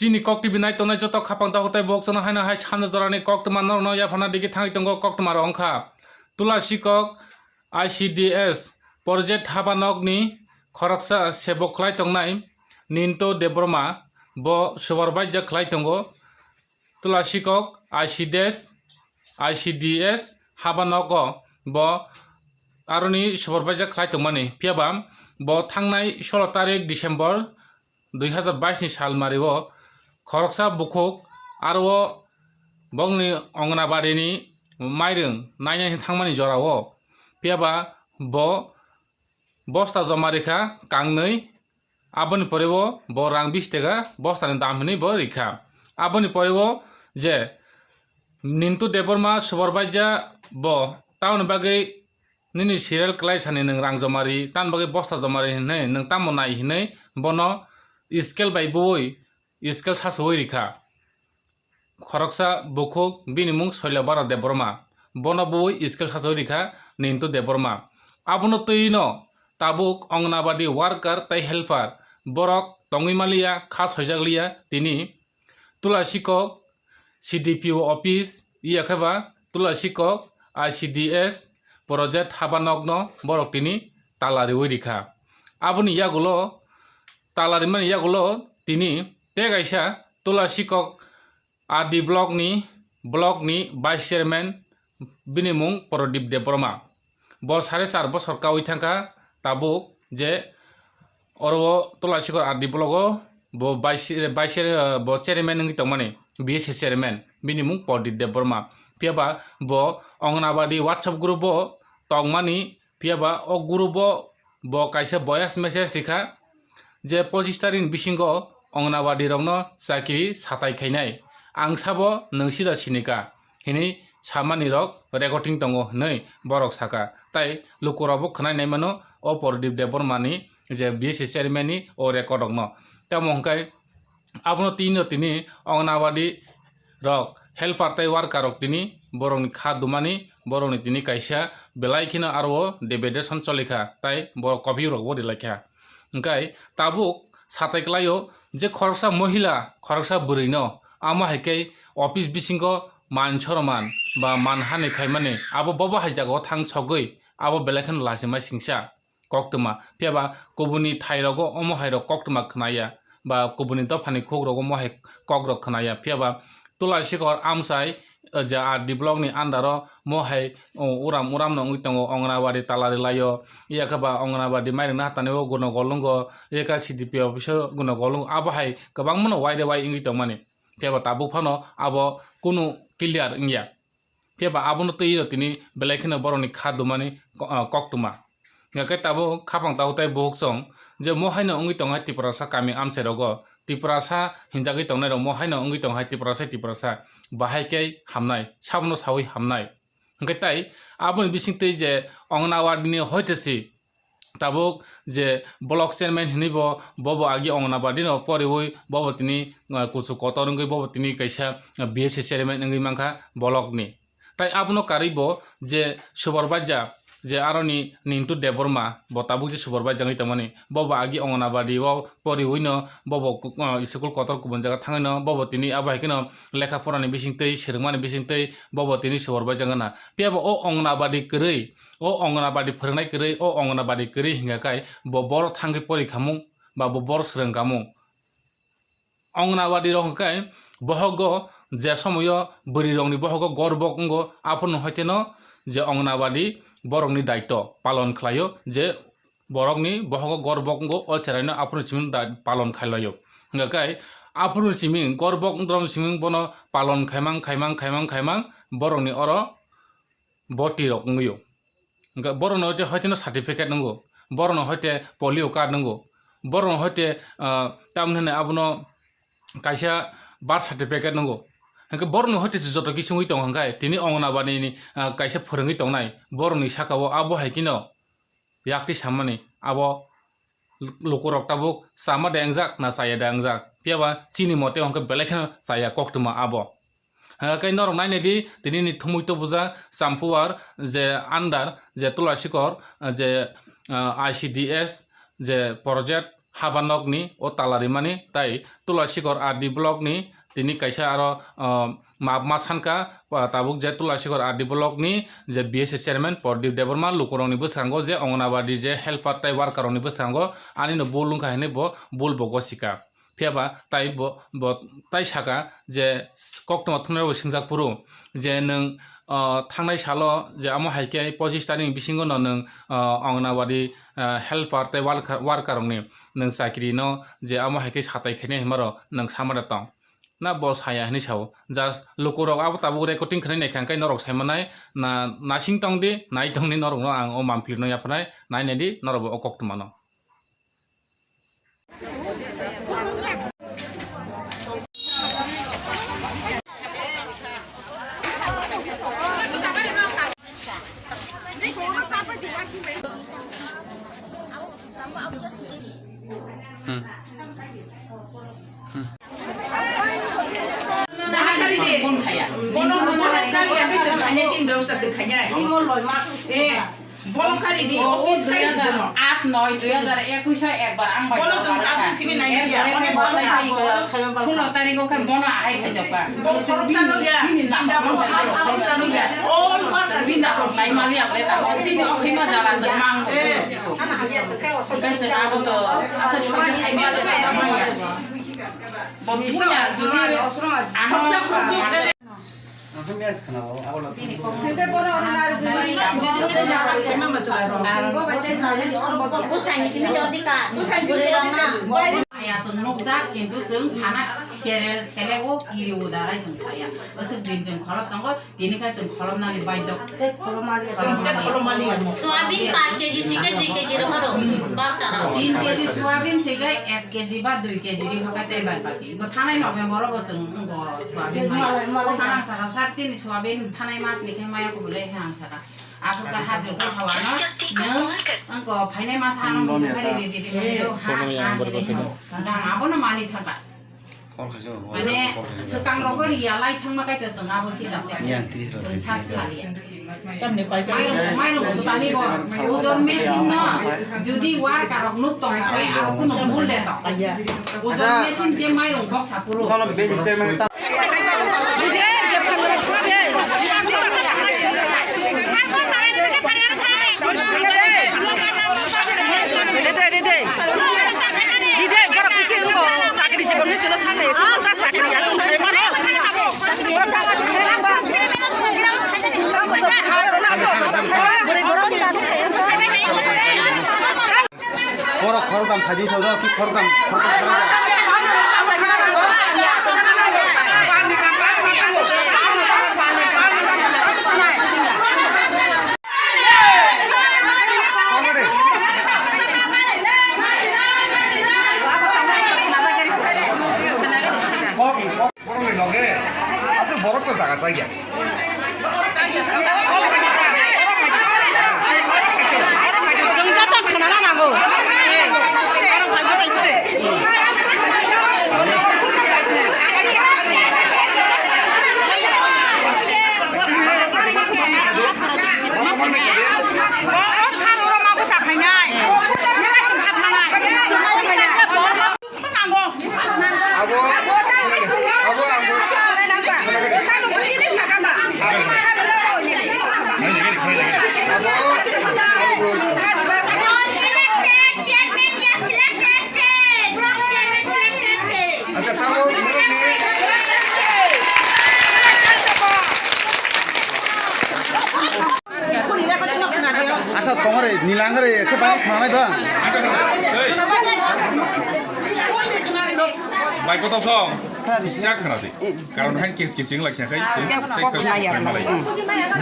Sini kok tibinai tonai joto kapang tahu tai bok sana haina hai chan jarani kok teman no ya phana digi thangi tongo kok temar ongkha tulasi kok ICDS project habanok ni khoroksa sebok khlai tongnai ninto debroma bo supervisor khlai tongo tulasi kok ICDS habanogo bo aroni supervisor khlai tongmani piabam bo thangnai 16 tarik December 2022 ni sal maribo khoroksa bukhuk aro bongni Anganabadi ni mairung nainai thangmani jorao piaba bo bosta jomarika kangnoi aboni porebo bo rang 20 টাকা bostani dam hini bo rikha aboni porebo je nintu deborma supervisor bo taun bagai nini serial klai sani nang rang jomari tan bagai bosta jomari hinai nang tamo nai hinai bono scale by boy scale sasoi rikha khoroksa bukhuk bini mung soilabara deborma bono boy scale sasoi rikha nintu deborma abono tuino tabuk Anganabadi worker tai helper borok tongimaliya khas hojakliya tini tulasiko CDPO office iyakhaba tulasiko ICDS project habanogno borok tini talari oirikha aboni yagulo talari mani yagulo tini tegaisa tulasiko AD block ni vice chairman binimung Prodip Deborma bo 4.5 বছর কাউই থাকা tabuk je oro tulasiko AD block bo vice bo chairman ngi tongmani BS chairman binimung Prodip Deborma piaba bo Anganabadi WhatsApp group bo tongmani piaba o group bo kaisa voice message sikha je 25 tarik bisingo Anganabadi rokno chakiri satai khainai ang sabo nongsida sinika hini samani rok recording tongo nei borok saka tai lukorabo khnai nei mano o Prodip Deborma ni je BS chairman ni o record rokno tamongkai abono tini Anganabadi rok helper tai worker rok tini borongni khadumani borongni tini kaisa belai khina aro devedation cholikha tai bor copy rok bo dilakha ngkai tabuk satai klayo je khoroksa mohila khoroksa burino ama hekai office bisingo manchoroman ba manhani khaimani abo bobo haijago thang chogoi abo belakhan lasima singsa koktuma piaba kobuni thairogo omo hairo koktuma khnaya ba kobuni dofani khogrogo mo hai kogrok khnaya piaba tulasikor amsai ja AD block ni andaro mo hai uram no ngitongo Anganabadi talari layo iyakhaba Anganabadi mairung na hatane o guno golungo eka CDP officer guno golungo abo hai kabang mono waide wai ngitongmani piaba tabuk phano abo kunu clear ingya piaba abono tei tini belaikhin boroni khadumani koktuma ngakai tabo khapang tautai bok song je mo haino ngitong hai tiprasa kami amse rogo tiprasa hinjagi tongnai mo haino ngitong hai tiprasa bahai kei hamnai sabno sawi hamnai ngakai tai aboni bisingtei je Anganabadi ni hoitesi tabuk je block chairman hinibo bobo agi Anganabadi no porewoi bobo tini kuchu kotorungoi bobo tini kaisa BS chairman ngi mangkha block ni tai abono karibo je supervisor je aroni nintu Deborma bo tabuk je supervisor ngi tamani bobo agi Anganabadi bo porewoi no bobo school kotor kubun jaga thangino bobo tini abai kino lekha porani bisingtei sermani bisingtei bobo tini supervisor ngana piaba o Anganabadi krei o Anganabadi phorangnai krei o Anganabadi krei hingakai bo bor thangi porikhamung ba bo bor srengkamung Anganabadi rokkai bohogo je somoyo buri rongni bohogo gorbongo apun hoiteno je Anganabadi borokni daito palon khlayo je borokni bohogo gorbongo o cheraino apun simin palon khlayo ngakai apun simin gorbok drom simin bono palon khaimang borokni oro boti rok ngyo nga borono hoite hoiteno certificate nango borono hoite polio card nango borono hoite tamnene abono kaisa birth certificate nango hangke borono hoite joto kisu ngui tong hangkai tini Anganabadi ni kaisa phorongui tongnai boroni sakao abo haikino yakti samani abo lukorok tabuk sama dengjak na saya dengjak piaba chini mote hangke belekhan saya koktuma abo kai norok naine di tini ni thumui to buja sampuar je under je tulasikor je ICDS je project habanok ni o talarimani tai Tulasigor RD block ni tini kaisa aro masanka tabuk je Tulasigor RD block ni je BSC chairman Pordip Deborma lukorong ni bwskango je Anganabadi je helper tai worker ni bwskango ani no bulung kahine bo bulbo gosika phiaba tai bo tai saka je koktoma thunero singjak puru je nung थांनाय सालो जे आमो हाइके 25 तारिख बिसिंगो न नों अंगनाबादी helper ते वार्कार नि नों चाकरी न जे आमो हाइके साताय खेने हिमारो नों सामादा तं ना बस हाया हनि साव जास्ट लोकरक आबो ताबु रेकर्डिं खने नायखांखाय नरक सायमानाय ना नासिं तंदि नाय तंनि नरक न आं ओ मामफ्लिनो याफनाय नायनेदि नरब अकक्तमानो Volunteer di office kayak gitu. 8/9/2021 ekbar ang bay. Kalau sengkap sih mina ya. Mana boleh sai ke 16 tarik ko kan bona ai ka jokka. Korupsi ya. Tidak korupsi ya. All workers tidak korupsi. Mai mali apre ta korupsi ni oke ma jara jemang. Anak hanya sekarang Kan sekarang to asa choi hai me ada ta ma ya. Bompunya judi ano Sampai pora orang naruh beri Memang masalah roh. Sungguh baca naruh di sekolah bapak. Bukan di sini jadi kan. Boleh mana? aya sung nokja kintu जों साना छेलेगो गिरिउ दाराय जों थाया असु दिन जों खलब तंगो दिनिखाय जों खलबनानै बायद soybean 5 KG सिके 2 KG रहो बाचारा 3 केजी सोयाबीन सिके 1 केजी बा 2 केजी रि होका तै बाय बाकी गो थानाय नभेम्बर बो जों सोयाबीन माय ओ साना सारा सारसिन सोयाबीन थानाय मास निखे माया को बोले हां सारा aku ka hadir ka sawana ne angko phainai mas hanam mo thari de de ha abo na mani thaka ane sekang rogo ria lai thangma kai ta sanga bo ki japse sas sali Jamne paisa. mai lo tani bo ojon mesin na judi war karok nup tong hai aku kuno mul de ta ojon mesin je mai rong bok sapuro খরদাম খাজি সদা কি খরদাম লগে আছে বড় তো জায়গা চাই আচ্ছা তোমার নীলাঙ্গরে একে পানি খাওয়াই তো Baik kota song, siap kan nanti? Karena kan kis-kising lagi kan,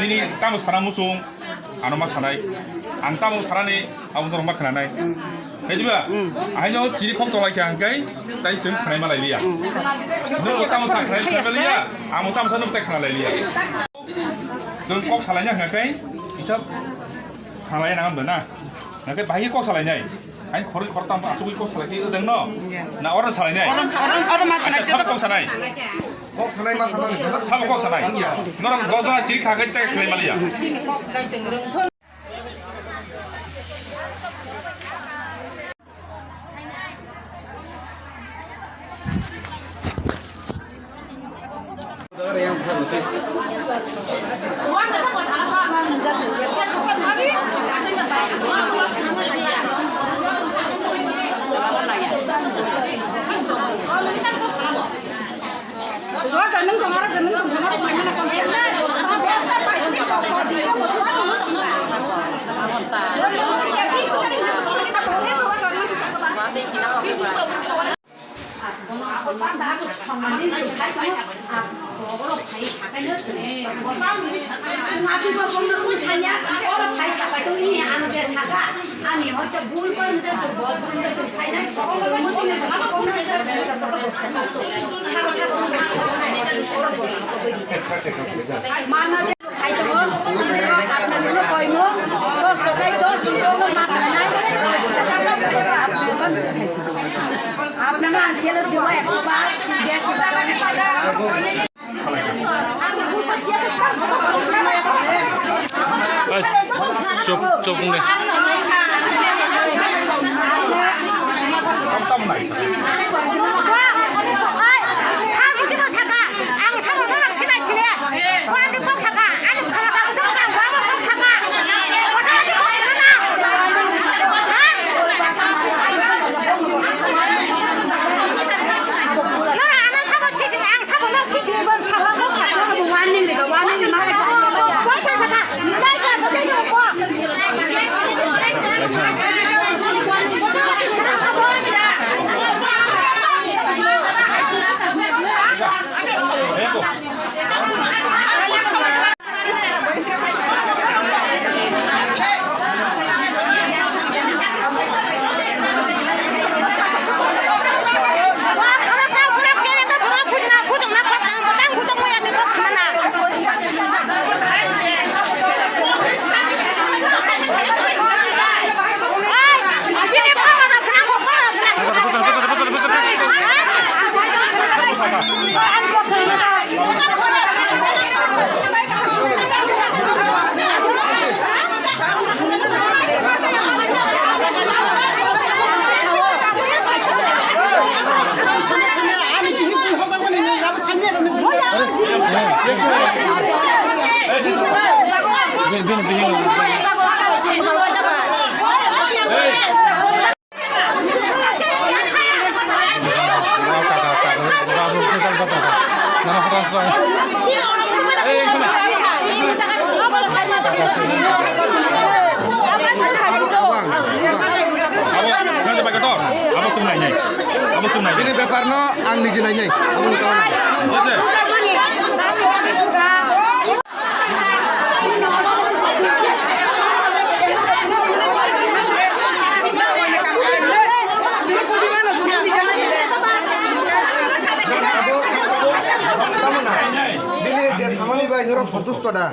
ini tamu sekarang musuh, anu mas sanai, antamu sekarang nih, amu tuh rumah kenanai, juga, hanya ciri kok tuh lagi kan, tapi cuma kenai malah liya, nu tamu sekarang kenai liya, amu tamu sekarang nutek kenai liya, cuma kok salahnya kan, bisa kenai nangan benar, nanti bahaya kok salahnya. 아니 거를 걸었다 아주고 있고 살게 이거든 너. 나 어른 살아네. Orang masalah 사꼭 사나이. 꼭 사나이만 사나이 사꼭 사나이. 너랑 너랑 지리 가게 때 그래 말이야. Sini kok kai cenderung thon আপনারা ছেলে দেবো 100 বার চুপ চুপ নে 깜깜 나이. Ini beparno ang nijinanya. Abang tahu. Ini dia sama ni bayi orang fokus tu dah.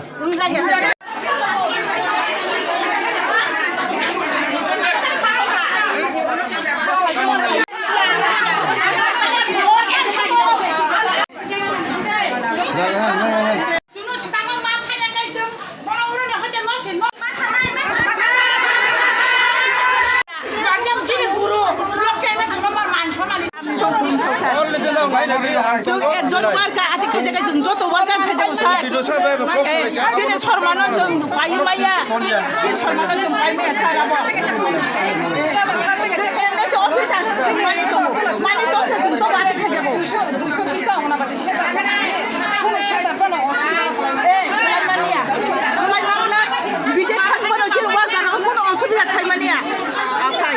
जों एकजन वार्कार आथिखाल जों जत' वार्कार फैजागौ सा जेने सरमानो जों बायो माया जे सरमानो जों बाय माया साराबो जे एमएस अफिस आनो जों मानि तो जों तो बात फैजागौ 220 टा होना बादि सेदा कोन सेदा कोन ए मानिया मानिया बिजे थांबानो जे वार्कार कोन असुबिदा थाइमानिया आफाय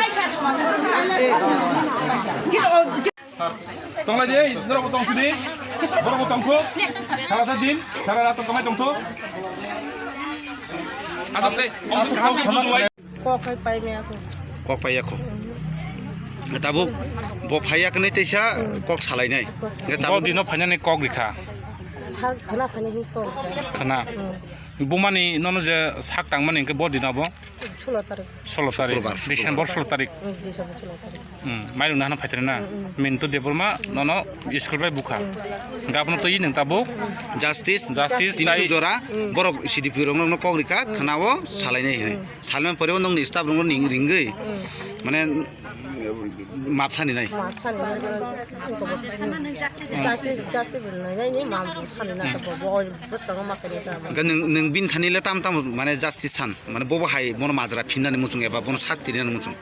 Tong lagi, nora potong sini, nora potong ko, salah sadin, salah rata kamai tong to. Asal se, om se kaham tu lagi. Kok payah ko. Tabu, bob payah kene tesa kok salai nai. Kok dino phanya ne kok rikha khana bumani nono je sak tang mani ke bod dinabo 16 tarik Desember 16 tarik mairu na phaitene na min to deburma nono school bai bukha gapno to yi nang tabo Justice tai jora borok CDP rong no kok rika khanao salai nai salman pore nong ni staff rong ning ringai mane माप सानिनाय माप सालिनाय जास्ति बिलनायनि माप सालिनाय बय बसखाङो माखायनो गा नों बिन थानिले ताम माने justice सान माने बबाहाय बन माजरा फिननानै मुसुं एबा बन शास्ति देनानै मुसुं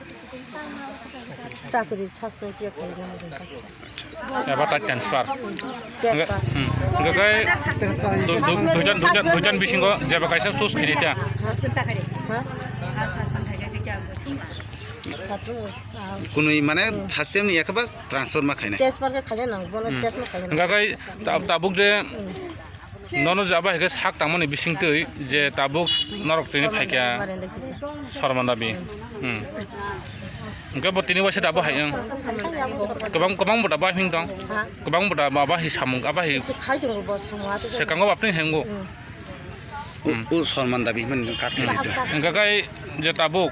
चाकरि सास्पेन के खायनो एबा ता ट्रान्सफार गगाय दुजन बिसिंगो जेबा कायसा चुज खिनिता कुनै माने सासेमनि एखबा ट्रान्सफर मा खायनाय ट्रान्सफार के खायनो नांगौ बन टेस्ट मा खायनो गगाय ताबुक जे ननो जाबा हेगे साक तामनि बिसिंतै जे Tabuk नरकतैनि फायका सरमानदाबि Enggak buat ini wasit apa hayang? Kebang buat apa hing dong? Kebang buat apa hi samung apa hi? Sekarang apa nih henggo? Sorman tapi men kartu itu. Enggak kayak jetabuk,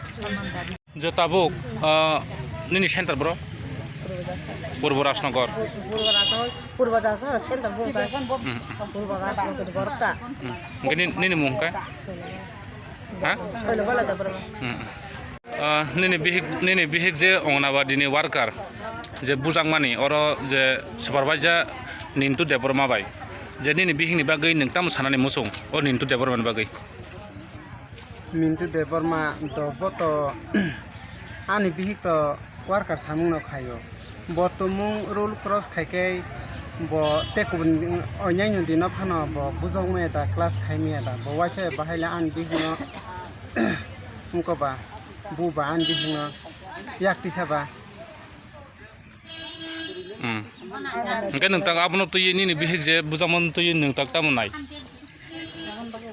ini center bro. Purbarasnagor. Purbarasnagor center bungkai. Purbarasnagor gorta. Enggak ini mungkai? Hah? Kalau bala ada bro. Nini bihik je ongnaba dini worker je bujang mani oro je supervisor nintu depor mabai je nini bihik ni bagai ningtam sanani musung o nintu depor man bagai mintu depor ma do boto ani bihik to worker samung no khayo botomung rule cross khaike bo tekun onyanyu dino phano bo bujong me ta class khaimi ta bo waise bahaila an bihik no mungko ba buba an bihing yakti saba enggak nentang apa no tuh ini bihik je buzaman tuh ini nentang tamu naik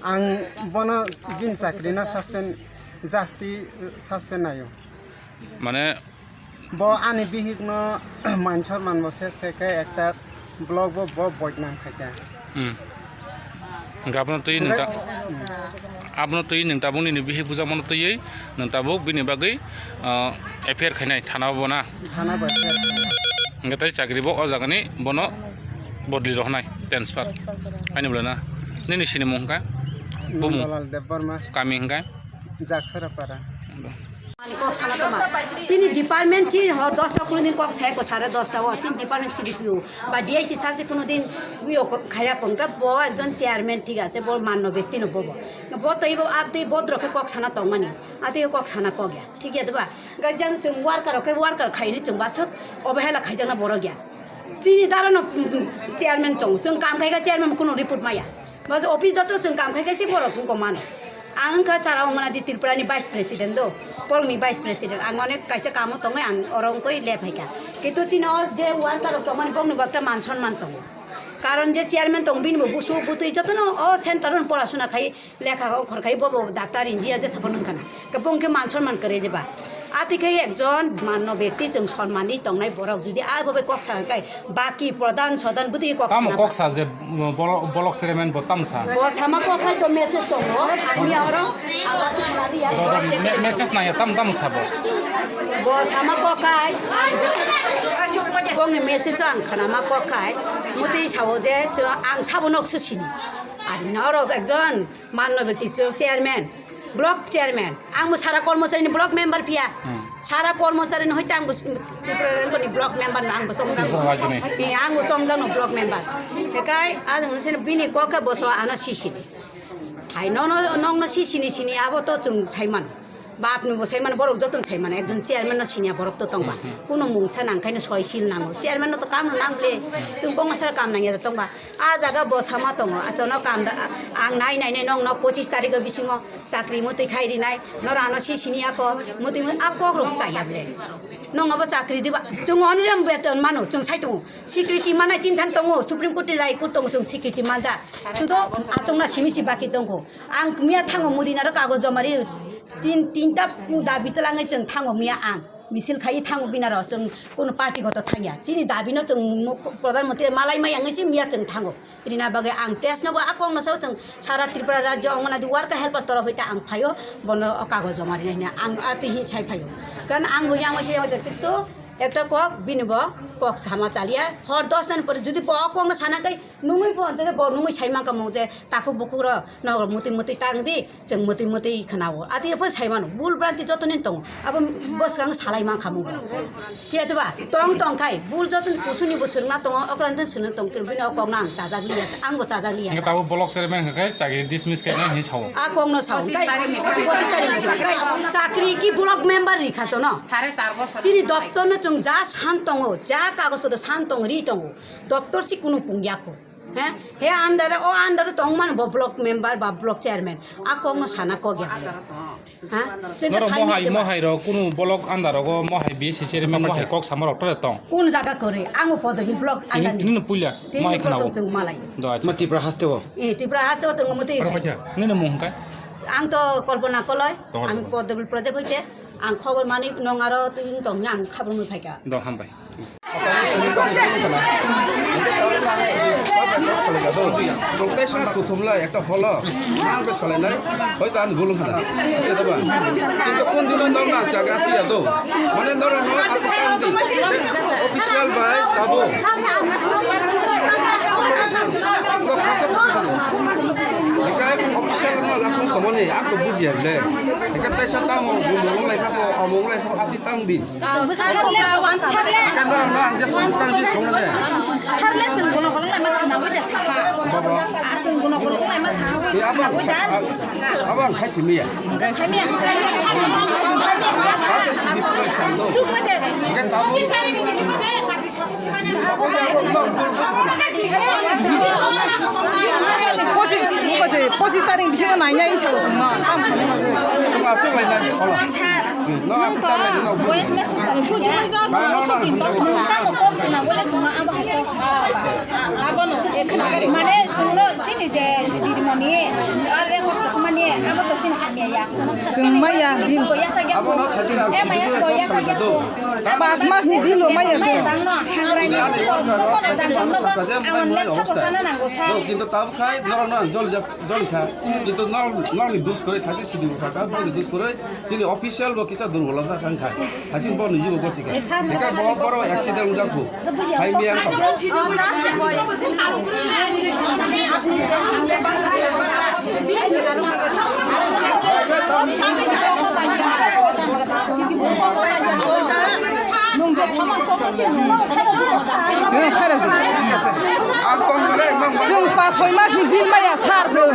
ang bono bin sakrina suspend jasti suspend ayo mana bo ani bihik no manchor man bo ses ke ekta blog bo boy nam khaka enggak apa no tuh ini nentang apa no tuh ini nentang bung ini bihik buzaman tuh ini nentang bung bini bagai affair kena thana bona thana ba enggak tadi cakri bo oh jangan nih bono bodli roh naik transfer ini belana ini sini mungkin bumu kami enggak jaksara para चिनी department ची हर 10 टा कुनो दिन कक छाय को 10:30 टा हो चिनी डिपार्टमेंट सीडीपीओ बा डीआईसी सार से कुनो दिन उयो खाया पंका बो एकजन चेयरमैन ठीक আছে बो मान्य व्यक्ति न बो बो तइबो आपते बोद रखे कक छाना त मानी आते कक छाना क गया ठीक है दबा गजन जों वर्कर खाइनि जों बासक अबहेला खाइजना बर गया चिनी दारन चेयरमैन जों काम खाइगा चेयरमैन कुनो रिपोर्ट माया बस ऑफिस दतो जों काम खाइगा छि बर को मान आं का चारा उमना दि त्रिपुरानि वाइस प्रेसिडेंट दो परमनि वाइस प्रेसिडेंट आं माने काइसे काम तंगे आं अरंगकै लेफाइका किन्तु चिनो जे वार्कार को माने बंगनु बाक्ता मान सम्मान तंग कारण जे चेयरमैन तंग बिन बुसु बुतै जतन अ सेंटरन पढाशुना खाइ लेखा खरखाइ बबो डाक्टर इन्जिनियर जे सबन खाना कबंके मान सम्मान करे देबा आतिकै एकजन मानव व्यक्ति जों सम्माननि तंगनाय बरक जुदि आ बबे कक्सा काय बाकी प्रधान सदन बुतै कक्सा kamu koksa je bolok chairman बोतामसा बो सामा कक्सा तो मेसेज तंग आमी आरो आवाज खालादि या message nanya tam sabo bo sama kokai bong message ang khana ma kokai muti chawo je ang sabonok sini ari naro ekjon manno byakti chairman block chairman ang mo sara कर्मचारी block member pia sara कर्मचारी न hoita ang ko ni block member ang bo songjang ang bo songjang no block member ekai आज hunsen bini koka boso ana sisi ai no sini abo to chung chaiman बाप नु बसाइमान बरक जतन छैमान एकदम chairman न सिनिया बरक तो तंबा कुनो मुंगसा नांखायनो सयसिल नांगो चेयरमैन न तो काम नांगले जों बंगसरा काम नांगिया तंबा आ जागा बसामा तंग आचनो काम आं नाय नंग न 25 तारिख बिसिङो चाकरी मते खाइरि नाय न रानो सिनिया को मते आ कग्रुप चाहियाले नङाबा चाकरी दिबा जों अनिरम बेतन मानो जों साइतो सिक्युरिटी मानाय तिनथान तंगो सुप्रीम कोर्ट लाइ कोर्ट तंगो जों सिक्युरिटी मानजा सुदो आचंना सिमिसि बाकी तंगो आं मिया थाङो मुदिना र कागज जमारि तीनटा दाबी तलाङै जों थाङो मिया आं मिसिल खाइ थाङो बिनार जों कुनो पार्टीगत थाङिया चिनि दाबिनो जों प्रधानमन्त्री मालाय मायांगैसि मिया जों थाङो रिना बागे आं टेस्टनबो आकंनो साव जों सारा त्रिपुरा राज्य अंगनादि वार्का हेल्पर तरफ होइता आं फायो बन कागज जमारिनायना आं आति हि छाइ फायो कारण आं होया आंसे किन्तु একটা কক বিনব কক সামা চালিয়া হর 10 দিন পরে যদি কক না সানাকাই নুঙ্গি পঞ্চায়েত নুঙ্গি সাইমা কামौ যে তাকো বুকুর নগর মতি মতি টাংদি जों मति मति खोनावो आदिरफोर साइमानो बुल ब्रान्ति जतन दं अब बसगां सालाइमा खामु केतबा तंग तंखाय बुल जतन पुसुनि बोसोरना दं अक्रान्ते सोनो दं बिनो अकंना आं जाजाग्लिया आंबो जाजाग्लिया ताबो ब्लक चेयरमेन हकाय चाकरि डिसमिस खायना हि साव आ कंनो साव 25 तारिख चाकरि की ब्लक मेम्बर रिखाचो न 4.5 বছর चिनि दप्तर न जों जा सान दङ जा कागजपत्र सान दङ रि दङ दप्तर सि कुनु पुंगियाखौ हे आन्डार ओ आन्डार तंगमान ब्लक मेम्बर बा ब्लक चेयरमेन आ कंनो साना क गया हां जों महाय महाय र कुनु ब्लक आन्डार ग महाय बिएसि चेयरमेन महाय कक सामर अक्टर दं কোন জায়গা করে আঙো পদবি ব্লক আন্ডার निन पुल्या माय खोनावो जों मालाय मतिफ्रा हास्तेव ए तिब्रा हासो दङ मते निन मुंखाय आं तो कल्पना कलय आं पदबि प्रोजेक्ट हइते आं खबर मानि नङारो तुं दं आं खाबु मै फायका द हामबाय জলতাই সার কুথুমলা একটা হলো নামকে চালাইনাই হয়তো আমি গুলুম হানা দেবা কিন্তু কোন দিন নর না জায়গা দিয়া দো মানে নর নর আছে কান্দি অফিশিয়াল বাই কাবো একাই অফিশিয়াল না লাসুন তমনি আক তো বুঝিয়ালে একা তাই সাতা মো গুলুম লাইখা কো আমং লাইখা আতি তাং দিন কেন না যে পরিষ্কার B সোনে Sarle sen gono gono lai ma khanawi da sapa. বাবা Asen gono gono lai ma sahawi. abang abang sai simiya Sami. Cuk mate. kan tabu Posis taring bisa nanya ini siapa semua. masuk lain kalau no aku tak lagi no Boleh semua taring puji juga. Boleh semua apa apa no? Mana semua sini je di mana? Ada mana? Apa tu sini kami ya? Semua ya. Ya saja. apa no caci Maya sekolah saja tu. Pas mas ni dilo maya Maya dang no. Hangrai ni kau nak jangan no. Awan les apa sana nanggo sa. কিন্তু তাব খাই নর না জল খা কিন্তু নর নি দোষ করে থাকে সিডি থাকা বল দোষ করে সিনি অফিশিয়াল বা কিছু দুর্বলতা খান খায় হাসিন বল নিজে বসি খায় একা বড় বড় অ্যাক্সিডেন্ট যাবো খাই মিয়ান তো আর কোন বলে जों 5-6 मासनि बिल माया सारजों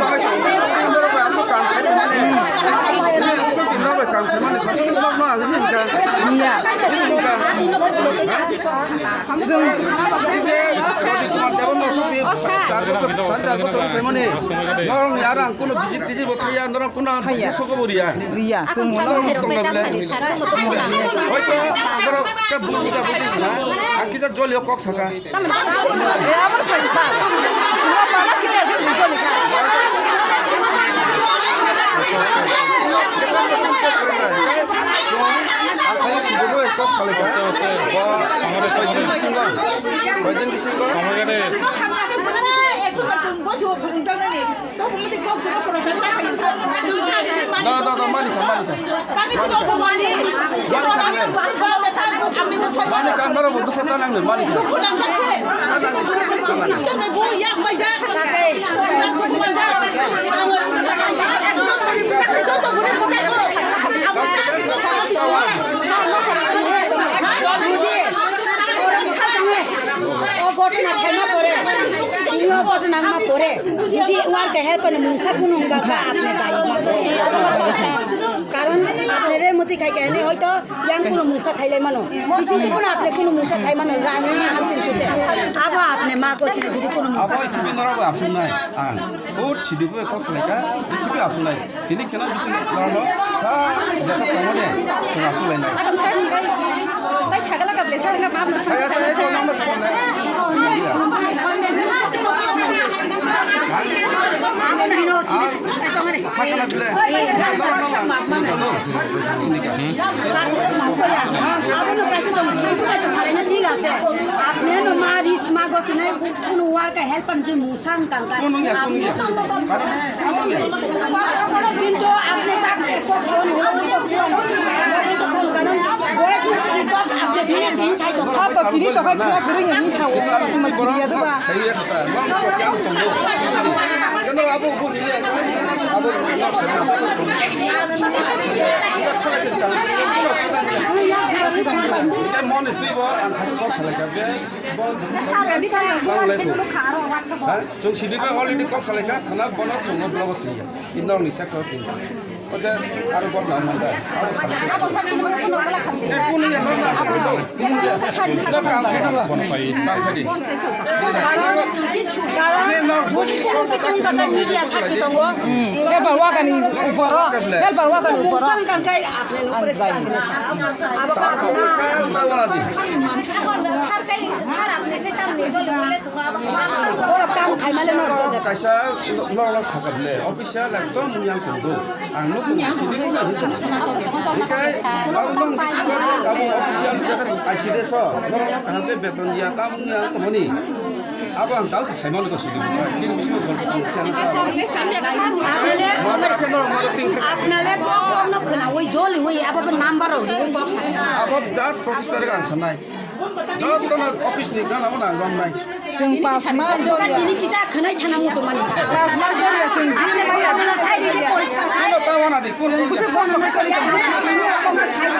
Ria semua apa saja semua malah kita jual घटना खाना पड़े यो घटना में पड़े यदि वार के हेल्प ने मुंसा कुनुंगा का आपने दाई कारण आपने रे मति खाइ के ने होय तो yang कुनु मुंसा खाइले मानो बिसिन को पण आपने कुनु मुंसा खाइ मानो रानी में हासिल छुटे अब आपने मा को सिने दिदी कुनु मुंसा apa itu benar asunai oh cidibu kok seleka itu asunai ini kena bisin normal sa jatuh kamunya kena asunai Tay sagala ka blesar na pam na. saya itu nama sekolah आगो नहीं नो sakala bile आगो no कैसे तो simple तो सारे ना ठीक আছে आपने नो मारी समागो सिने कुनु वार का हेल्प न जो मुंसांग कांका কিন্তু আপনি তাকে কখন হলো Jung sidiba already kok saleka khana bono chungo blogo tiya inor ni sakro tiya oke aru bor na manda aru saleka kuni ya norma do do kam khana la kam khadi kaisa normal sakable official lekto muyang tunggu anu sini kai baru dong kamu official jangan ICD so normal kahante beton dia kamu yang temani abang tahu saya mau ke sini ciri bisnis আপনারে বকন খনা ওই জলি ওই আবার number ওই box abang dar proses dari kan sanai jauh kan office ni kan apa nang nai जों पास मा ini kita kena chana musuh mani pass ma jori जों আপনি ভাই আপনারা সাইড দিয়ে পরিষ্কার kan tahu mana di kun कुछ बन में चली जाए ini apa side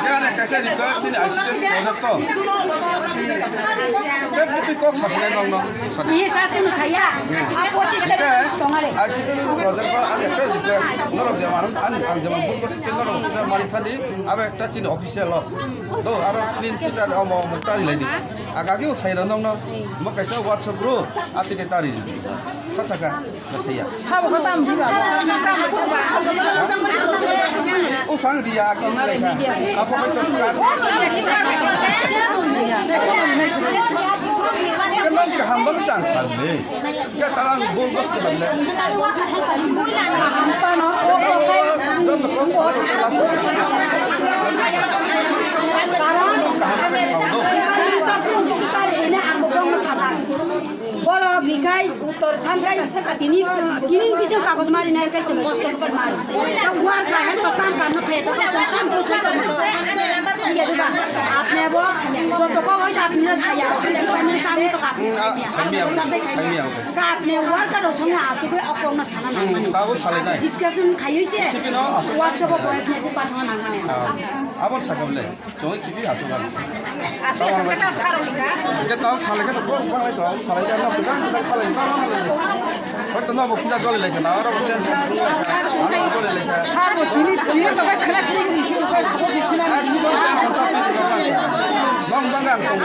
kan kaisa di bawah sini ICD project to saya kok sasaran nong nong ini saat ini saya apa sih tongare ICD project ko ada একটা দিতে নরম দেওয়া আন যেমন ভুল করতে নরম এটা মারি থাকি আবার একটা চিনি অফিসিয়াল লক তো আর ক্লিন সিট আর তারি লাইদি আগাগেও সাইরা নং নং মো কাইসা WhatsApp গ্রুপ আতিকে তারি সাসাকা সাইয়া 사고 땀 비바 ও সাং দিয়া আগে লেখা আপো কইতো কাজ কেন কাহাম্বা সাং সালে কে তারাং বল বস কে বললে hampano যত কম সালে লাভ বড় বিকাই উত্তর ছানকাই তিনি কিছু কাগজ মারি নাই কাই কষ্ট করে মারি ওয়ার কাহে তো কাম কাম না ফেতো চাম তো ইয়ে দিবা আপনি বো যত কো হয় আপনারা ছায়া অফিস মানে কাম তো কাম আপনি ওয়ার কারো সঙ্গে আসবে অকম না সানা না মানে তাও সালে নাই ডিসকাশন খাইছে হোয়াটসঅ্যাপ ভয়েস মেসেজ পাঠানো না আবার সাকাবলে জয় কিবি আসবা কে তাও সালেকে তো কোন বাংলায় তো সালেকে না পূজা খালে তাও না হয়তো না পূজা করে লেখা না আর টেনশন করে লেখা 사고 진이 또 그래 Bang bang kan.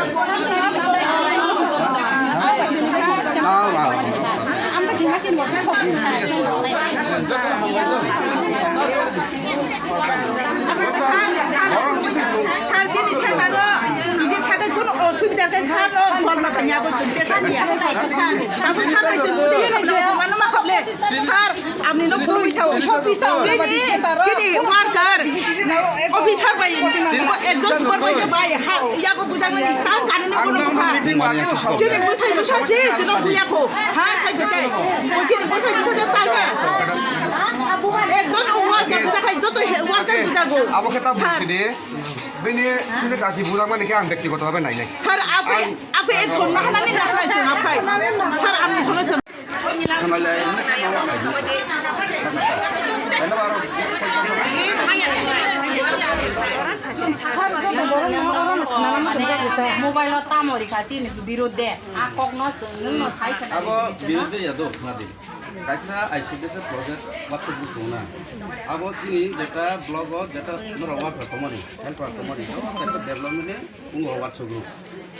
아무튼 지나친 못 하고 이게 차가 কোনো অসুবিধাকে ছাড়ো ফর্মা কা냐고 준비했어요. তারপর ছাড়াই দিয়েছে মানে মা খবলে স্যার আপনি নো পয়সা অফিসটা যিনি ওয়ার্কার অফিসার ভাই একজন সুপারভাইজার ভাই ইয়াগো বুঝানো কাম কারণে কোনো কথা যিনি বসে বসে যেন বুয়াকো হ্যাঁ খাইতে যিনি বসে বসে তাকে একজন ওয়ার্কার বুঝাই যত ওয়ার্কার বুঝাগো আবো কথা বলছি দে বেনে তিনি কাকি বুঝা মানে কি আন ব্যক্তিগতভাবে নাই নাই স্যার আপনি এই ছোট হানানি রাখছেন আপনি স্যার আপনি শুনেছেন খানালে মোবাইলত তামরি খাচি বিরুদ্ধে আকক ন থাই abo biruddhe yado nadi kaisa ICDS project WhatsApp group na abo jini jeta blog jeta nora work komari help komari to eta development e ungo WhatsApp group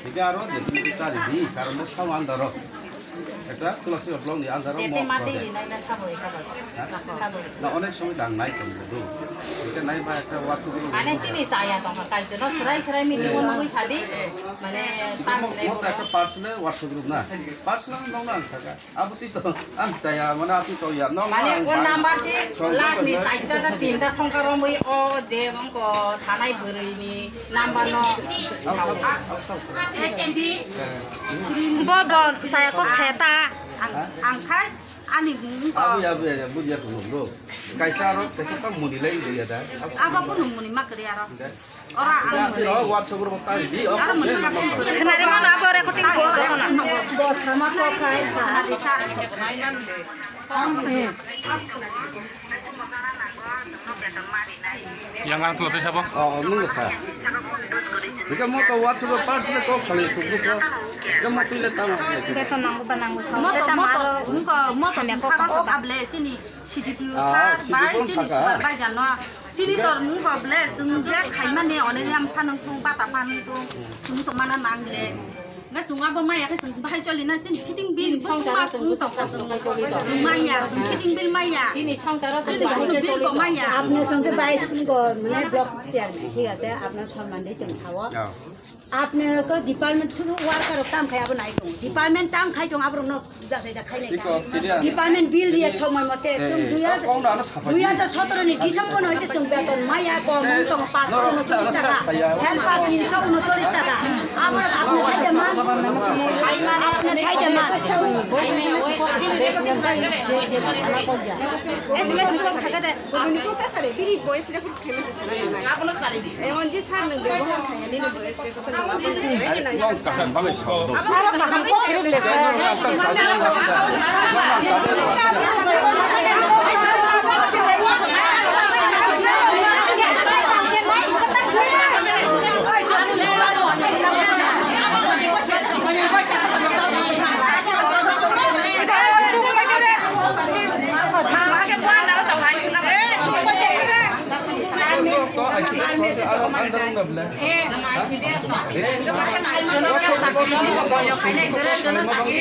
ege aro jeti tari di karon saw andaro eta klasi blog ni andaro mo na onek সময় দাং নাই তো do এটা নাই বা একটা WhatsApp group মানে চিনি সায়া তো কাইতে ন সরাই মিটিং নগই সাদি মানে mo ta একটা personal WhatsApp group na personal nong na saka abuti to an saya mana ati to ya nong মানে কোন নাম্বার সে লাস্ট নি সাইটটা তিনটা সংখ্যার মই ও যে অঙ্ক সানাই বরইনি নাম্বার ন বদ saya kok saya ta angkat Ani Abu ya budia ko lo. Kaisa ka mudi lai dia da. apa pun muni makri aro. Ora ang Ya lo WhatsApp ro ta di. kenare mana apa recording ko na. Bos sama ko kai sa. Yang ang tuloy siapa? Oh, nunggu sa. Bika mo to WhatsApp ro pa sa ko sali su ko. Kamu pilih tangan. Beton nang banang sa. Moto sara ko able sini sidiku sa bai sini super bai janwa. Sini tor mu ko ble sung je khaiman ne one yam phanung tu bata phanung tu sung to mana nang le. Nga sunga ba maya ka sung bai choli na sini fitting bill sung ma sung to sung maya sung fitting bill maya. Sini bill ko maya. আপনার সঙ্গে 22 মানে block chairman ঠিক আছে আপনার সম্মান দিয়ে जों ছাওয়া আপনার তো ডিপার্টমেন্ট শুধু ওয়ার্কার কাম খাই আবো নাই দং ডিপার্টমেন্ট কাম খাই দং আবো ন যাসে দা খাই নাই ডিপার্টমেন্ট বিল দিয়ে সময় মতে जों 2017 নি ডিসেম্বর হইতে जों বেতন মাইয়া কম দং 539 টাকা হেল্পার 339 টাকা আমার আপনার সাইডে মাস আপনার সাইডে মাস SMS ko sagada ni ko ta sare biri voice re ko kemes sare apno khali di e on ji sar nang ব্যবহার খায় ni voice re ko sa Kasan bagus.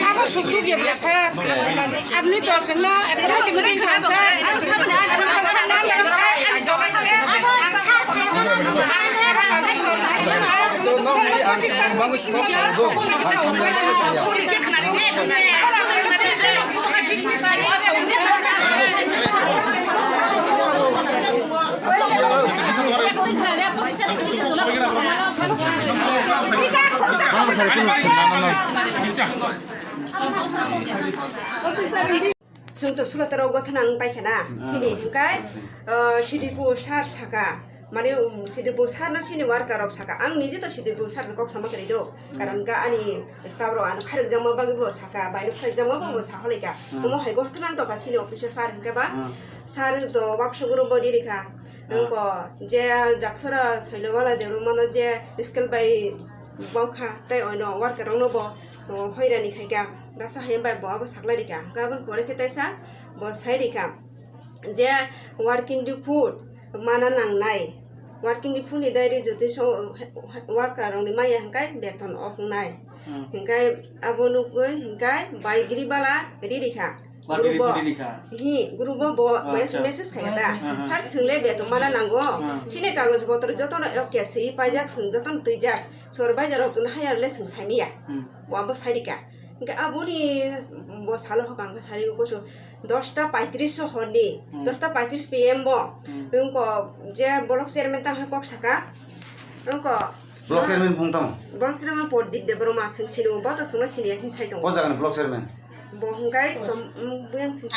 Apa suatu dia biasa. Abni tu senang, apa sih mungkin santai. Suntuk sulatero gothanang paikana sini hingkai sidipu sar saka mane sidipu sar na sini warkar rok saka ang nije to sidipu sar kok sama kari do karan ga ani stavro an kharuk jama bagi bo saka bainu kharuk jama bo saholika mo hai gothanang to ka sini office sar hingka ba sar to workshop guru bodi rika ko je jaksora soilawala deru mano je skill bai bangkha tai oino warkar rok no bo hoirani khaika gasa hembai bo abo saklarika gabon pore ketaisa bo sairika je working the food mana nang nai working the food ni dairi joti so worker rong ni maya hangkai beton of nai hangkai abonu koi hangkai baigri bala ririka grupo grupo bo message khaida sar single beton mana nango sine kagoj botor joton oke sei pajak sing joton tuijak sorbai jarok tun hayar le sing saimiya wabo sairika hingga aboni bo salo hokang sari ko so 10:35 honi 10:35 PM bo ko je blok chairman ta kok saka ko Blok chairman phungtang. Blok chairman por dik de broma sing chino bo to suno sini hin sai to. Ko jagan blok chairman. Bo hingkai buyang sing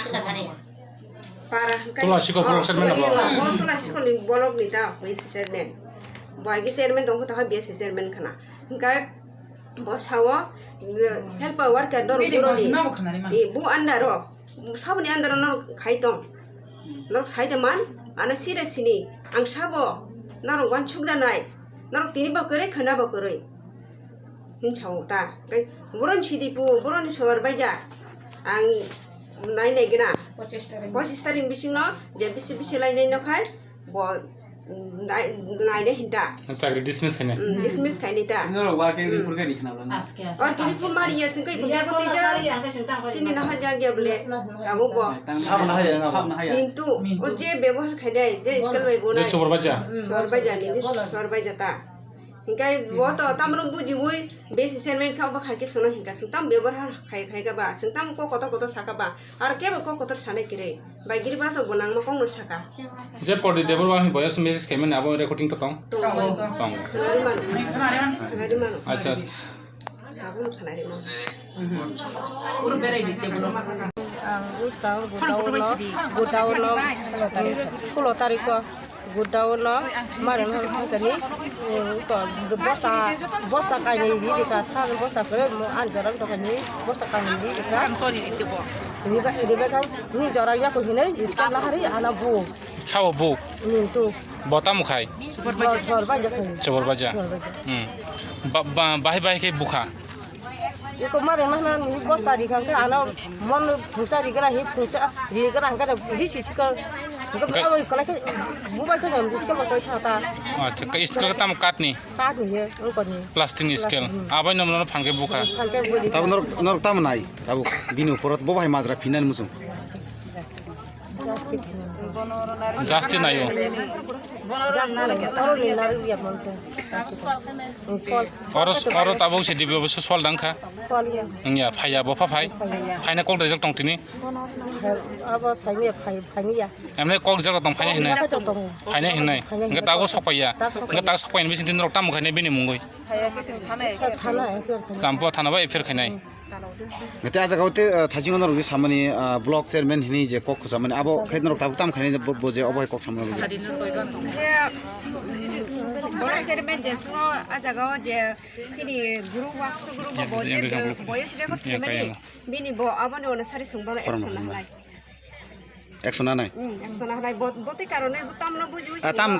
para hingkai Tulah sikol blok chairman apa? Bo tulah sikol ni blok ni ta vice chairman. Bo agi chairman dong ko ta vice chairman kana. Hingkai bo sawo helper worker dor guroni. Bu andaro sabuni andaro nor khaitong. Nor saidaman ana sire sini ang sabo nor wan chukda nai. Nor tini ba kore khana ba kore. Hin chau ta. Kai buron sidipu buron sor baja. Ang nai nei gina. 25 tarik bising no je bisi lai nei no khai bo nai ne hinta. Sagri dismiss kene. Dismiss khai ni ta. No working report ka likhna bla. और किनी फुमारी है सिंह कई बुनिया को तेजा सिनी नहर जागे बोले काबू बो Sab na haya. किंतु ओ जे व्यवहार खडे जे स्कल बाई बोना Super baca. सरबाई जानी दि सरबाई जाता हिंकाय वो तो तमरो बुझी वई बेसि सेरमेंट खाव बा खाके सुनो हिंका संतम व्यवहार खाय खाय का बा संतम को कत साका बा और के को कत साने किरे बागिर बा तो बनांग म Kong Saka Je podi deber bang boyas message kemen abo recording to tong. Tong. खनारी मानो Acha. ताबुन खनारी मानो sekarang Gudawono 10 tarik kok Gudawono kemarin hari ini bosta kain ini dikatakan bosta keren mau anjaran untuk ini bosta kain ini dikatakan ini jarangnya kok ini sekarang hari anak bu Sawo bu. itu Botam khai. Cebor baja. Bahi ke buka. Itu kemarin mana ini bosta dikatakan anak mau puncak dikira hit puncak dikira angkat di sisi ke kalau kalau bukan kan kalau coy thata আচ্ছা scale তাম কাট নি tak nih engkau nih plastic scale আবাই নমন ফাঙ্কে বুকা angkat bodi তাবো নরক তাম নাই তাবো বিনি উপরত ববাই মাজরা ফিনান মুসুম plastik জাস্তি নাইও taruh di narik dia monte অর তাবো সে দিবি অবশ্য সল ডাংখা soalnya ইয়া ফাইয়া বফা ফাই ফাইনা কল রেজাল্ট টং তিনি apa saya pagi ya এমনে কল রেজাল্ট টং ফাইনা হিনাই apa contoh ফাইনা হিনাই ইংকা তাগো সপাইয়া ইংকা তাগো সপাইনি বিসিন দিন রক্তাম খাইনে বিনি মুঙ্গই tanah জাম্পু থানাবা এফের খাইনাই Nanti aja kau teh thajing orang di sama ni blog chairman ini je kok sama ni abo kait orang tahu tam kait ni boje abo kok sama ni. Bola sermen je semua aja kau je sini guru waktu guru boje boye sudah kau kemana bini bo apa ni orang sari sumber action lah Action anai. action lah bote karena butam na buju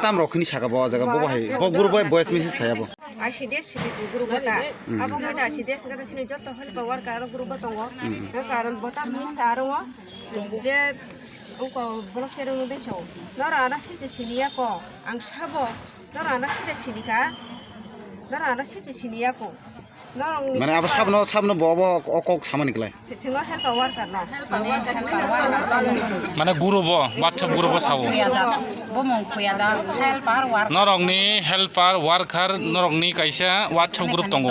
Tam rokhini saka bo jaga bo bahai bo guru boy voice message khaya bo. Asides sini guru bota apa kita asides kata sini jodoh hal bawar karena guru bota ngo karena botam ni sarwa je uko blok serung udah cow nora anak sini ya ko ang sabo nora anak sini ka nora anak sini ya ko nora Mana apa sabno bo kok sama ni kelai. cuma hal bawar karena মানে গুরু ব বাচ্চা গুরু ব সাবো Bomong kuyada helper war নরংনি helper worker নরংনি কাইসা WhatsApp group দङ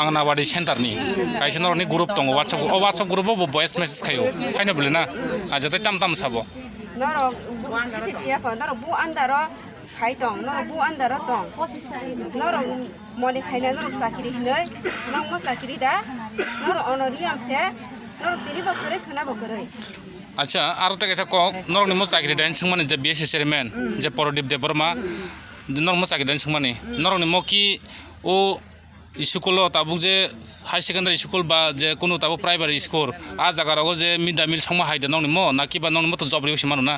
आंगनबाड़ी सेन्टारनि कायसा नरनि ग्रुप दङ WhatsApp ग्रुपआव भয়েस मेसेज खायो खायनो बोले ना आजाते ताम ताम साबो nora sini ya ko nora bu andaro khai tong nora bu andaro tong nora moni khai na nora sakiri hinai nang mo sakiri da nora onoriam se nora tiri bakare khana bakare আচ্ছা আর তো কাছে cock নরনি মো চাকরি দেন সংমানে যে BSc chairman যে পরদীপ দেববর্মা নর মো চাকরি দেন সংমানে নরনি মো কি ও school তাবুক যে হাই সেকেন্ডারি স্কুল বা যে কোনো তাবু প্রাইমারি স্কুল আ জাগারাও যে মিড ডে মিল সংমা হাইদে নরনি মো না কিবা নরনি মো তো জব রিও সিমানো না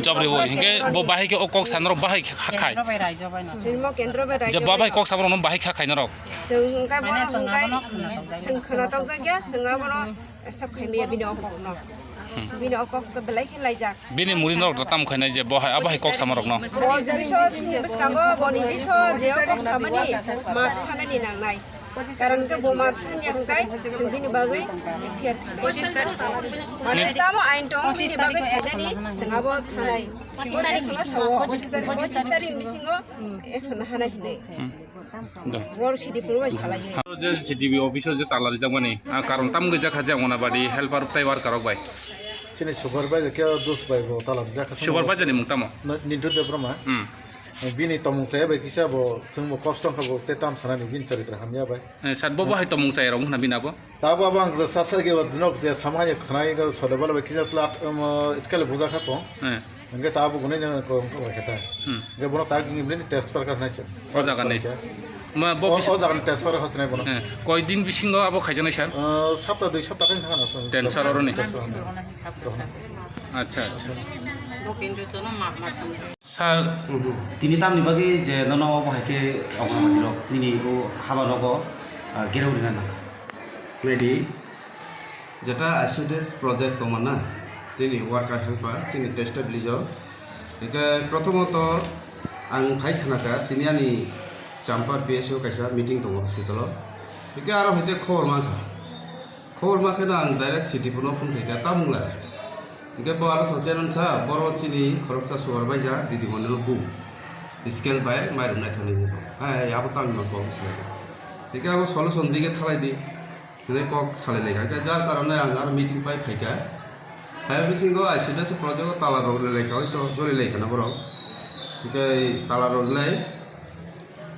জব রিও হিকে ব বাহিকে ও কক সানর বাহাই খাখাই silmo kendro be যে বাবাই কক সাবর ন বাহাই খাখাই নরক sungkai bono sungkai sungkhana tong jagya sunga bono sab khaimia bino opok no bino opok ke belai khilai jak বিনি মুরি নরক তাম খাইনাই যে বহাই আবাই কক সামরক ন bo jiso sini beskango boni jiso je opok samani map sana ni nangnai karon ke bo map san yang kai sing bini bagai pier mane tamo ain tong bini bagai khajani singabo thanai boji sala sawo boji stari misingo action hanai hne bor sidi purwai salai যে জিডিবি অফিসে যে তালারি যাবানি কারণ তাম গজা খাজা অনাবাড়ি হেল্পার প্রাইভার কারক বাই Sini supervisor kya dos bai bo talar jaka. Supervisor নি মুক্তামো Nintu de broma. Bini tomung saya bai kisa bo sungbo kostom ka bo tetam sana ni bin charitra hamya bai. সাত ববা হয় তমুং চাই রং না বিনাবো Tabo abang sasa ge dinok je samanya khanai ga sodabal bai kisa tlat iskale buza khapo. হ্যাঁ Nge tabo gunai na ko khata. Nge bono tag ngi transfer ka nai se. জায়গা নেই মা O jagan transfer khosnai bono. কয়দিন বিসিঙ্গ আবো খাইজানাই sir Sapta 2 sapta kan thana so. টেনসার অরনি আচ্ছা আচ্ছা Bokindu sono mak স্যার তিনি তামনি বাকি যে নন বাহাইকে অগমাতিল নিনি ও হাবা নগ গেরাউরিনা না Ready? যেটা অ্যাসিডেস প্রজেক্ট তোমার না তিনি ওয়ার্কার হেল্পার তিনি টেস্টেড লিজো একে প্রথমত আং ফাইট খানাকা তিনি আনি চাম্পার পিএসও কাইসা মিটিং দङ হসপিটাল একে আর হইতে খবর মাখে না আং ডাইরেক্ট সিটি পুনো ফোন ফैगा তামুলা একে বড় সচেতন সা বড় চিনি খরকসা সুপারভাইজার দিদিমণি বু স্কেল বাই মাইরুম নাই থানি হ্যাঁ আবো তামি মাকো সালাইদে একে আবো সলিউশন দিকে থালাই দি তিনি কক সালাইলাইগা যার কারণে আং আর মিটিং পাই ফাইকা হাই বিসিঙ্গো আইসিডাস প্রজেক্ট তালা রোলে লাইকা হয়তো জরি লাইকা না বড় একে তালা রোলে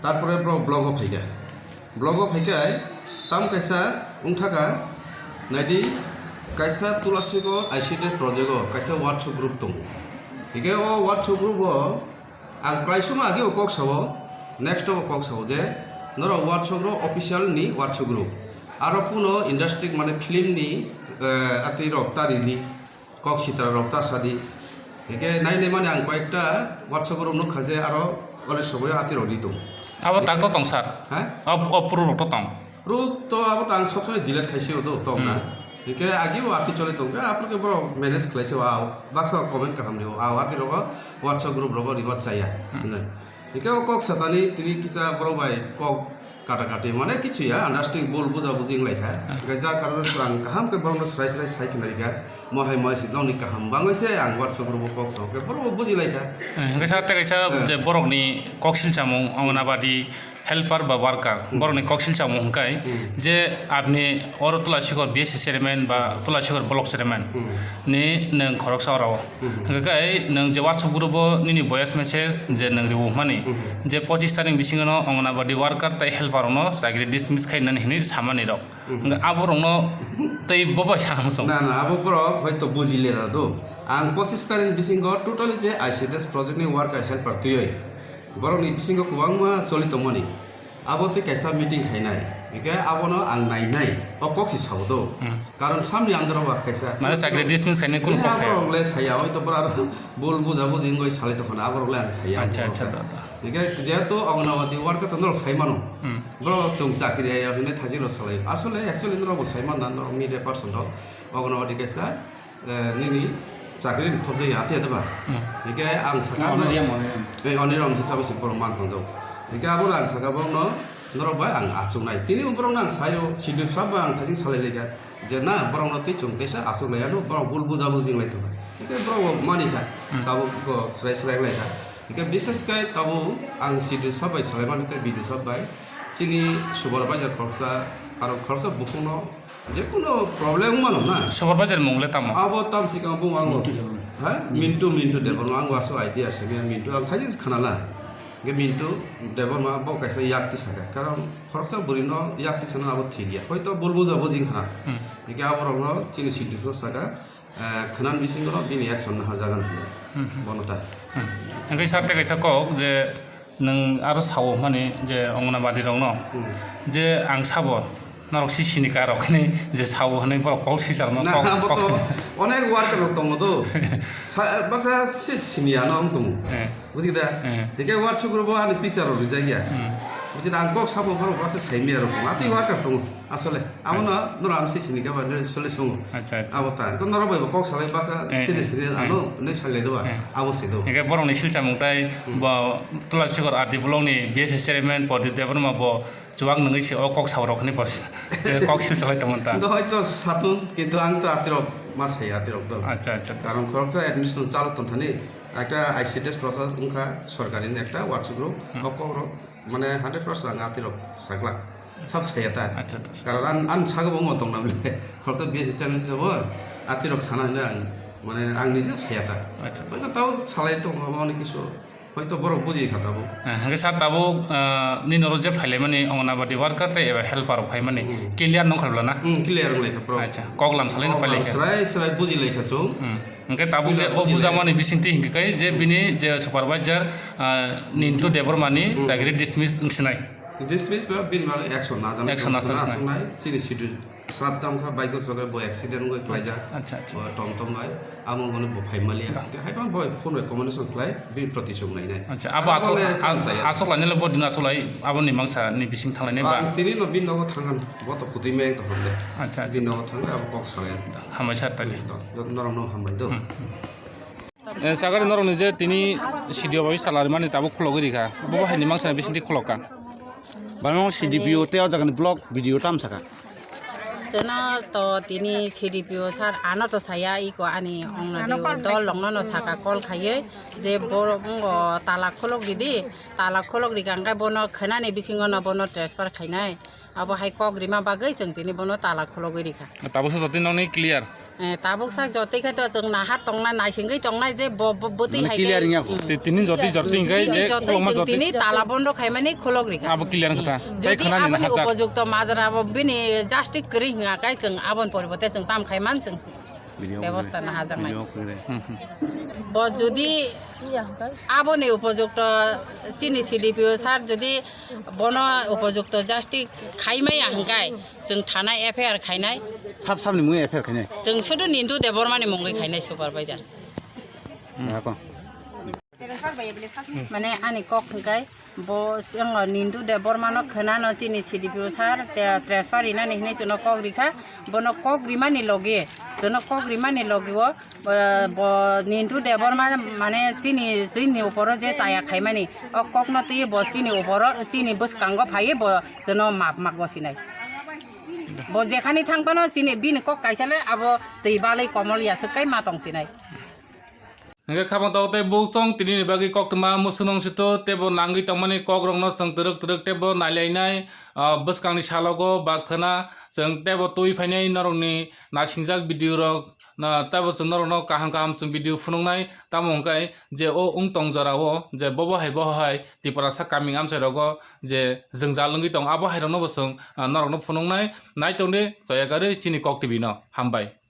তারপরে ব্লগও ফাইকা তাম কাইসা উংথাকা নাইদি kaisa tulasiko ICT project kaisa workshop group tongo ike o workshop group ang praisuma agi o kok sabo next o kok sabo je noro workshop ro official ni workshop group aro puno industry mane film ni ati rokta ridi kok sitra rokta sadi ike nai ne mane ang koyekta workshop group no khaje aro ole soboy ati rodi to abo tak to tong sar ha o puru to tong ruk to abo tang sob soy delete khaise o do tong na ike agi o ati chole tong ka apro ke bro manage khlaise wa baksa comment ka hamri o ati ro workshop group ro reward chaya ike o kok satani tini kisa bro bai kok kata kati mane kichu ya understanding bol buja bujing laika gaja karon kurang kaham ke bro srai srai sai kinari ga mohai moi si noni kaham bangoise ang workshop group kok so ke bro buji laika gaisa te gaisa je borok ni koksil chamung angonabadi helper বা worker বরং ককশিল চামু হংকাই যে আপনি or তুলাসিকর BSC chairman বা তুলাসিকর block chairman ni nang khorok sauraw hangkai nang je WhatsApp group ni voice message je nang ribu mani je 25 tarik bisingono angonabadi worker tai helper no sagri dismiss khainan hini samani rok hangka aborong no tei boba samsong na abo bro hoyto bujile ra do ang 25 tarik bisingo totally je ICTS project ni worker helper tuyoi borong ni bisingo kubangma solito mani abo te kaisa meeting khainai ike abo no ang nai nai o koksi saudo karon samni andro ba kaisa mane sagri dismiss khaine kun koksa abo le saya hoyto bro bol buja buji ngoi sale to khana abo le ang saya acha acha da ike jeto angonabadi worker to no saimano bro chung chakri ya hine thajiro salai asole actually no bo saiman nan no mi de person do angonabadi kaisa nini চাকরি খোঁজে হাতে হাতে বা একে আং সাকা এই অনিরম হিসাবে সে বড় মান থঞ্জাও একে আবার আং সাকা বড় নরবাই আং আসুক নাই তিনি বড় আং সাইও সিডিউ সব আং থাকি সালাই লেগা যে না বড় নতে চুংতেসা আসুক লাইয়ানো বড় বুল বুঝা বুঝিং লাইতো একে বড় মানিখা তাবো স্রাই স্রাই লাইখা একে বিশেষ কাই তাবো আং সিডিউ সবাই সালাই মানিতে ভিডিও সবাই চিনি সুপারভাইজার খরচা কারণ খরচা বুকুনো যে কোনো প্রবলেম মানো না সুপারভাইজার মংলে তাম abo tam sikang bung ango ha mintu debon ango aso idea se mintu am thajis khanala ge mintu debon ma bo kaisa yakti saga karon khorsa burino yakti sana abo thigia hoyto bolbo jabo jing khana ge abo rogno chini situ saga khanan bisingo bini action na hajagan bonota ngai sate gaisa kok je nang aro sawo mane je angonabadi rogno je ang sabo narok sisini karok ni je sawo hane borok kok sisar no kok onek worker tong do baksa sisini ano tong bujida deke workshop group ani picture ro jaiya bujida ang kok sabo borok baksa saimi ro ati worker tong asole amona nora am sisini ka ban sole song acha acha abo ta ko nora bai kok salai baksa side side ano ne sale do abo sido ege borok ni silcha mungtai ba tulasikor ati bolong ni BSC chairman podi debar ma bo chuang ngai se o kok saurok ni bos je kok sil chalai tamon ta do hoyto satun kintu ang to atiro mas hai atiro do acha acha karon khorsa administration চালু ton thani একটা ICTS process উনকা সরকারি একটা WhatsApp group okoro মানে 100% ang atiro sagla sab sayata acha karon an sago bong tong na bile khorsa BSC channel jobo atiro sana na মানে ang nije sayata acha hoyto taw salai to অনেক কিছু হয়তো বড় বুঝি খাতাবো hangge sa tabo ni noro je phaile mani angonabadi worker te eba helper phai mani clear nong khalbla na clear ng lekha pro acha koglam salai na pale srai srai buji lekha so hangge tabu je o buja mani bisinti hingge kai je bini je supervisor nintu debor mani sagri dismiss ngsinai dismiss ba bin mal action na jam action na sunai chini sidu sabdam kha bike sogar bo accident ngoi klaija acha acha tom tom lai amon gone bo phai malia hai pan boy phone recommendation klai bin protisong nai nai acha abo asok la nele bo dina solai abo ni mangsa ni bising thanglai ne ba tini no bin no thangan bo to puti me to honde acha bin no thang abo kok sale hamai sa tali norom no hamai do sagari norong je tini sidio bai salari mani tabo khulogiri kha bo hai ni mangsa bisinti khuloka Barang CDPO teo jagan blog video tam saka. Sena to tini CDPO sar ano to saya iko ani ongna di dol longno no saka kol khaye je borong talak kholok di gangkai bono khana ne bisingo no bono transfer khainai abo hai kok rima bagai jeng tini bono talak kholok ri kha tabo so tin nong ni clear tabuk sak joti khai to jeng nahat tongnai naisingkai tongnai je boti hai tini joti joti ingkai je joti jeng tini tala bondo khaimani khulok rikha abo clear kata jodi aboni upojukto majra abo bini justic kri hinga kai jeng abon poribote jeng tam khaiman jeng ব্যবস্থা না হাজামাই ব যদি আবনি উপযুক্ত চিনি CDPO সার যদি বন উপযুক্ত জাস্তি খাইমাই আহংকাই जों थानाय एफआईआर खायनाय साब साबनि मुं एफआईआर खायनाय जों सुदु निन्दु देबरमानि मुङै खायनाय सुपारभाइजार माने आनि कक हंकाय bo जों निन्दु देबरमानो खोनानो चिनि सिडिपिओ सार ट्रेन्सफार इनानै हिनै जों कक रिखा बनो कक रिमानि लगे जों कक रिमानि लगिवो bo निन्दु देबरमा माने चिनि उपरो जे जाया खायमानि अ कक न तै bo चिनि उपरो चिनि बसकांगो फायो bo जों माप माक बसिनाय bo जेखानि थांबानो चिनि बिन कक कायसाले आबो दैबालै कमलिया सकै मा तंसिनाय Nggak kapang tahu teh busong tini bagi kok tema musunong situ tebo nanggi tamani kok rongno seng teruk tebo nalainai bus kang ni salogo bakana seng tebo tui painai narong ni nasingjak video rok na tebo seng narong kaham seng video funong nai tamong kai je o tong jara o je bobo hai tipara sa kaming am rogo je jeng jalungi tong abo hai rongno busong narong no funong nai tong de saya kare chini kok tibi no hambai